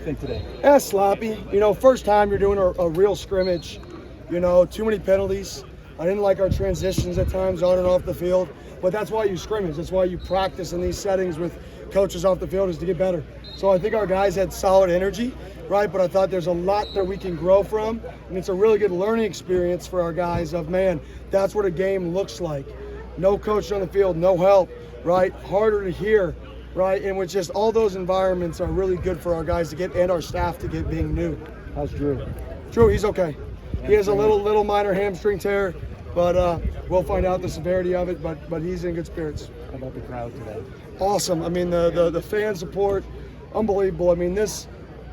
think today? Sloppy. First time you're doing a real scrimmage. Too many penalties. I didn't like our transitions at times on and off the field, but that's why you scrimmage. That's why you practice in these settings with coaches off the field, is to get better. So I think our guys had solid energy, right? But I thought there's a lot that we can grow from, and it's a really good learning experience for our guys of, man, that's what a game looks like. No coach on the field, no help, right? Harder to hear, right? And with just all those environments are really good for our guys to get, and our staff to get, being new. How's Drew? Drew, he's okay. He has a little minor hamstring tear, but we'll find out the severity of it, but he's in good spirits. How about the crowd today? Awesome. I mean, the fan support, unbelievable. I mean,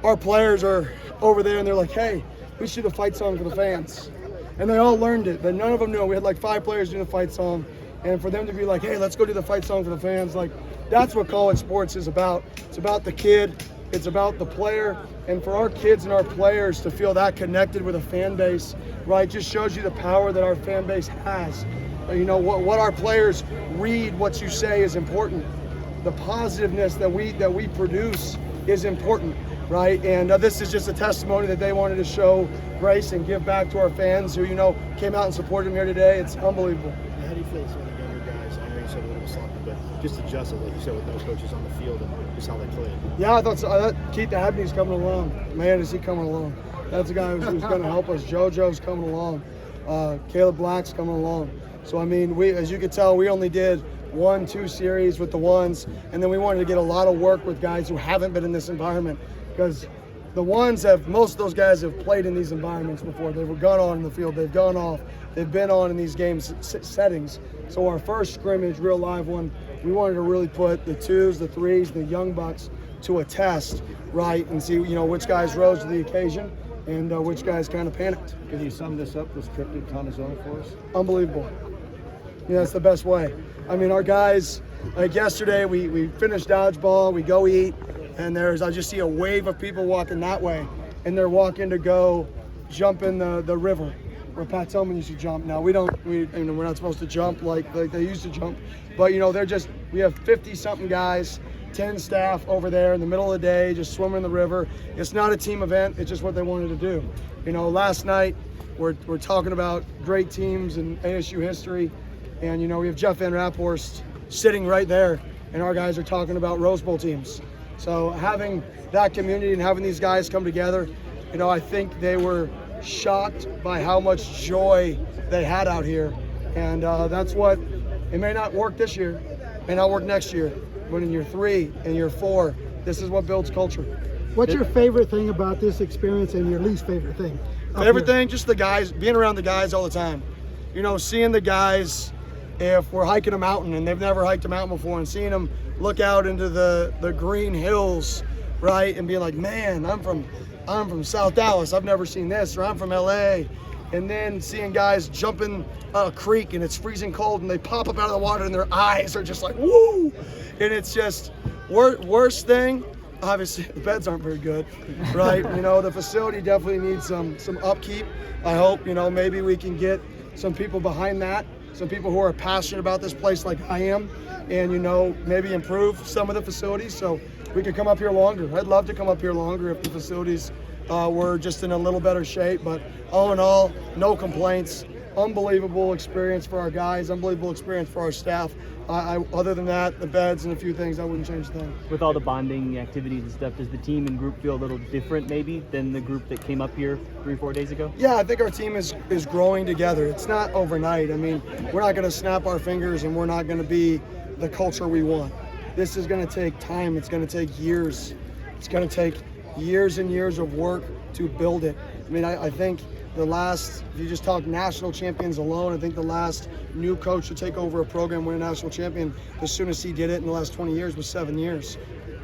our players are over there and they're like, hey, we should do the fight song for the fans. And they all learned it, but none of them knew. We had like 5 players doing the fight song. And for them to be like, hey, let's go do the fight song for the fans, like, that's what college sports is about. It's about the kid. It's about the player. And for our kids and our players to feel that connected with a fan base, right, just shows you the power that our fan base has. What our players read, what you say is important. The positiveness that we produce is important, right? And this is just a testimony that they wanted to show grace and give back to our fans who, came out and supported them here today. It's unbelievable. How do you feel some of the younger guys? I know you said a little sloppy, but just adjusted, like you said, with those coaches on the field and just how they played. Yeah, I thought Keith Abney's coming along. Man, is he coming along. That's a guy who's going to help us. JoJo's coming along. Caleb Black's coming along. So, I mean, as you could tell, we only did 1-2 series with the ones, and then we wanted to get a lot of work with guys who haven't been in this environment, because the ones most of those guys have played in these environments before. They've gone on in the field, they've gone off, they've been on in these games settings. So our first scrimmage, real live one, we wanted to really put the 2s, the 3s, the young bucks to a test, right, and see which guys rose to the occasion and which guys kind of panicked. Can you sum this up, this trip to Tonazona for us? Unbelievable. Yeah, that's the best way. I mean, our guys, like yesterday, we finished dodgeball, we go eat, and I just see a wave of people walking that way, and they're walking to go jump in the river where Pat Tillman used to jump. Now, we're not supposed to jump like they used to jump, but we have 50-something guys, 10 staff over there in the middle of the day, just swimming in the river. It's not a team event, it's just what they wanted to do. Last night, we're talking about great teams in ASU history. And, we have Jeff Van Raphorst sitting right there, and our guys are talking about Rose Bowl teams. So having that community and having these guys come together, I think they were shocked by how much joy they had out here. And that's what, it may not work this year, may not work next year, but in year 3 and year 4, this is what builds culture. What's your favorite thing about this experience and your least favorite thing? Favorite thing, just the guys, being around the guys all the time. Seeing the guys, if we're hiking a mountain and they've never hiked a mountain before, and seeing them look out into the green hills, right, and being like, man, I'm from South Dallas, I've never seen this, or I'm from LA. And then seeing guys jump in a creek and it's freezing cold and they pop up out of the water and their eyes are just like, woo! And it's just, worst thing, obviously the beds aren't very good, right? The facility definitely needs some upkeep. I hope, maybe we can get some people behind that, some people who are passionate about this place like I am, and maybe improve some of the facilities so we could come up here longer. I'd love to come up here longer if the facilities were just in a little better shape, but all in all, no complaints. Unbelievable experience for our guys, unbelievable experience for our staff. Other than that, the beds and a few things, I wouldn't change a thing. With all the bonding activities and stuff, does the team and group feel a little different maybe than the group that came up here 3-4 days ago? Yeah, I think our team is growing together. It's not overnight. I mean, we're not going to snap our fingers and we're not going to be the culture we want. This is going to take time. It's going to take years. It's going to take years and years of work to build it. I mean, I think if you just talk national champions alone, I think the last new coach to take over a program, win a national champion, as soon as he did it in the last 20 years was 7 years.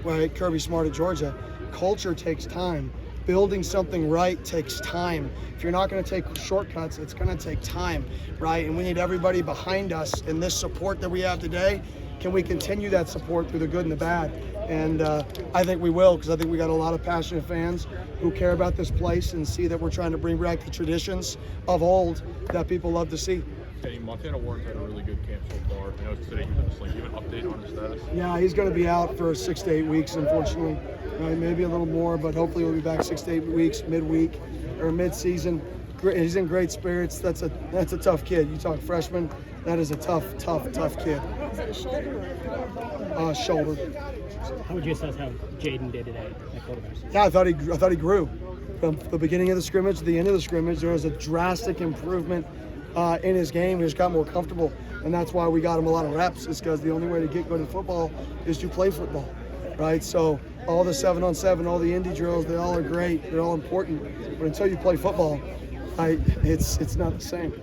Right, Kirby Smart at Georgia. Culture takes time. Building something right takes time. If you're not going to take shortcuts, it's going to take time, right? And we need everybody behind us in this support that we have today. Can we continue that support through the good and the bad? And I think we will, because I think we got a lot of passionate fans who care about this place and see that we're trying to bring back the traditions of old that people love to see. Kenny, Montana Warren's had a really good camp so far. I know today he was in the sling. Do you have an update on his status? Yeah, he's going to be out for 6 to 8 weeks, unfortunately. Right, maybe a little more, but hopefully he'll be back 6 to 8 weeks, midweek or mid-season. He's in great spirits. That's a tough kid. You talk freshman. That is a tough kid. Is it a shoulder or Shoulder. How would you assess how Jaden did today at quarterback? Yeah, I thought he grew. From the beginning of the scrimmage to the end of the scrimmage, there was a drastic improvement in his game. He just got more comfortable, and that's why we got him a lot of reps. Is because the only way to get good at football is to play football, right? So all the 7-on-7, all the indie drills, they all are great. They're all important, but until you play football, it's not the same.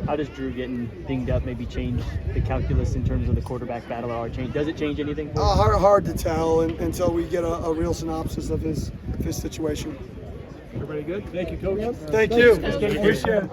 How does Drew getting dinged up maybe change the calculus in terms of the quarterback battle? Or does it change anything? Hard to tell until we get a real synopsis of his situation. Everybody good? Thank you, Coach. Thank you. Appreciate it.